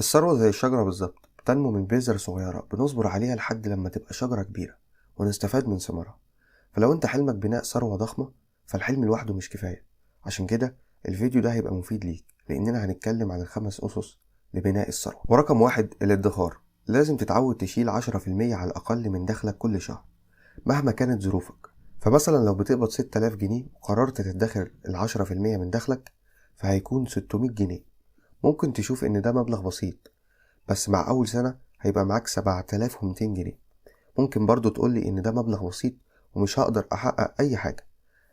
الثروة زي الشجرة بالظبط، بتنمو من بذرة صغيرة بنصبر عليها لحد لما تبقى شجرة كبيرة ونستفاد من ثمارها. فلو انت حلمك بناء ثروة ضخمة، فالحلم لوحده مش كفاية. عشان كده الفيديو ده هيبقى مفيد ليك، لأننا هنتكلم عن ال5 أسس لبناء الثروة. ورقم 1، الادخار. لازم تتعود تشيل 10% على الأقل من دخلك كل شهر مهما كانت ظروفك. فمثلا لو بتقبض 6000 جنيه وقررت تدخر ال10% من دخلك، فهيكون 600 جنيه. ممكن تشوف إن ده مبلغ بسيط، بس مع أول سنة هيبقى معاك 7200 جنيه. ممكن برضو تقولي إن ده مبلغ بسيط ومش هقدر أحقق أي حاجة،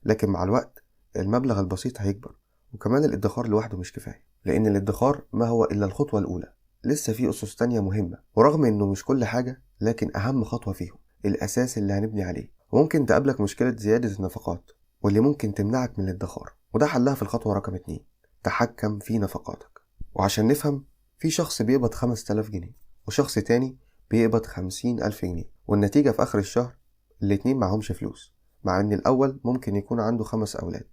لكن مع الوقت المبلغ البسيط هيكبر. وكمان الادخار لوحده مش كفاية، لأن الادخار ما هو إلا الخطوة الأولى. لسه في أسس تانية مهمة، ورغم إنه مش كل حاجة، لكن أهم خطوة فيهم الأساس اللي هنبني عليه. وممكن تقابلك مشكلة زيادة النفقات، واللي ممكن تمنعك من الادخار، وده حلها في الخطوة رقم 2: تحكم في نفقاتك. وعشان نفهم، في شخص بيقبض 5000 جنيه وشخص تاني بيقبض 50,000 جنيه، والنتيجة في آخر الشهر الاتنين معهمش فلوس، مع إن الأول ممكن يكون عنده 5 أولاد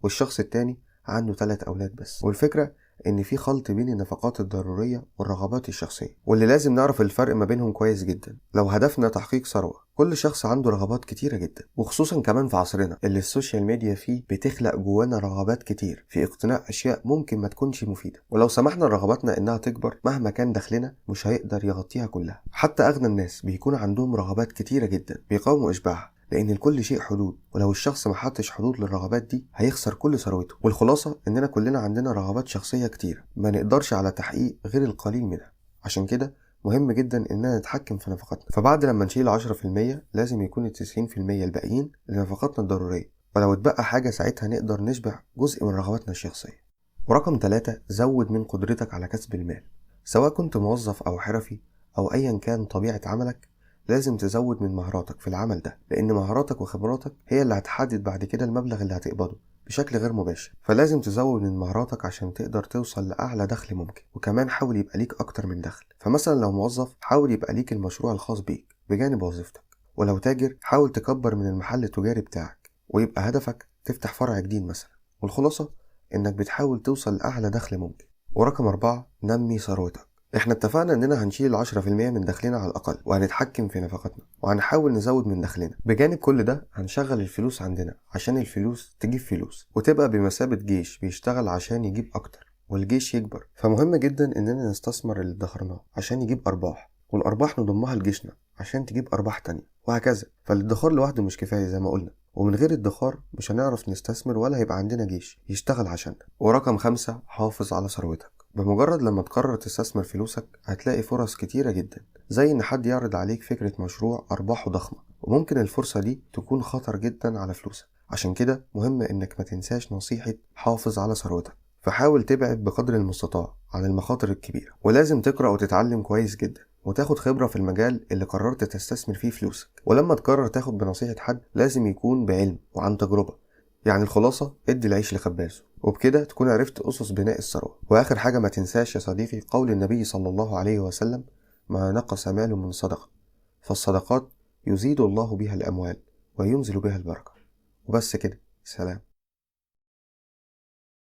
والشخص التاني عنده 3 أولاد بس. والفكرة إن في خلط بين النفقات الضرورية والرغبات الشخصية، واللي لازم نعرف الفرق ما بينهم كويس جدا لو هدفنا تحقيق ثروة. كل شخص عنده رغبات كتيرة جدا، وخصوصا كمان في عصرنا اللي السوشيال ميديا فيه بتخلق جوانا رغبات كتير في اقتناء أشياء ممكن ما تكونش مفيدة. ولو سمحنا لرغباتنا إنها تكبر مهما كان دخلنا، مش هيقدر يغطيها كلها. حتى أغنى الناس بيكون عندهم رغبات كتيرة جدا بيقاوموا إشباعها، لأن لكل شيء حدود، ولو الشخص ما حطش حدود للرغبات دي هيخسر كل ثروته. والخلاصة إننا كلنا عندنا رغبات شخصية كتير ما نقدرش على تحقيق غير القليل منها. عشان كده مهم جدا إننا نتحكم في نفقاتنا. فبعد لما نشيل 10%، لازم يكون 90% الباقيين لنفقاتنا الضرورية، ولو اتبقى حاجة ساعتها نقدر نشبع جزء من رغباتنا الشخصية. ورقم 3، زود من قدرتك على كسب المال. سواء كنت موظف أو حرفي أو أيا كان طبيعة عملك، لازم تزود من مهاراتك في العمل ده، لأن مهاراتك وخبراتك هي اللي هتحدد بعد كده المبلغ اللي هتقبضه بشكل غير مباشر. فلازم تزود من مهاراتك عشان تقدر توصل لأعلى دخل ممكن. وكمان حاول يبقى ليك أكتر من دخل، فمثلا لو موظف حاول يبقى ليك المشروع الخاص بيك بجانب وظيفتك، ولو تاجر حاول تكبر من المحل التجاري بتاعك ويبقى هدفك تفتح فرع جديد مثلا. والخلاصة إنك بتحاول توصل لأعلى دخل ممكن. ورقم 4، نمي ثروتك. احنا اتفقنا اننا هنشيل 10% من دخلنا على الاقل، وهنتحكم في نفقاتنا، وهنحاول نزود من دخلنا. بجانب كل ده هنشغل الفلوس عندنا عشان الفلوس تجيب فلوس، وتبقى بمثابة جيش بيشتغل عشان يجيب اكتر والجيش يكبر. فمهم جدا اننا نستثمر اللي ادخرناه عشان يجيب ارباح، والارباح نضمها لجيشنا عشان تجيب ارباح تانية، وهكذا. فالادخار لوحده مش كفاية زي ما قلنا، ومن غير الادخار مش هنعرف نستثمر ولا هيبقى عندنا جيش يشتغل عشاننا. ورقم 5، حافظ على ثروتك. بمجرد لما تقرر تستثمر فلوسك هتلاقي فرص كتيرة جدا، زي ان حد يعرض عليك فكرة مشروع ارباحه ضخمة، وممكن الفرصة دي تكون خطر جدا على فلوسك. عشان كده مهم انك ما تنساش نصيحة حافظ على ثروتك. فحاول تبعد بقدر المستطاع عن المخاطر الكبيرة، ولازم تقرأ وتتعلم كويس جدا وتاخد خبرة في المجال اللي قررت تستثمر فيه فلوسك. ولما تقرر تاخد بنصيحة حد لازم يكون بعلم وعن تجربة. يعني الخلاصة ادي العيش لخبازه. وبكده تكون عرفت أسس بناء الثروة. وآخر حاجة ما تنساش يا صديقي قول النبي صلى الله عليه وسلم: ما نقص مال من صدقة، فالصدقات يزيد الله بها الأموال وينزل بها البركة. وبس كده، سلام.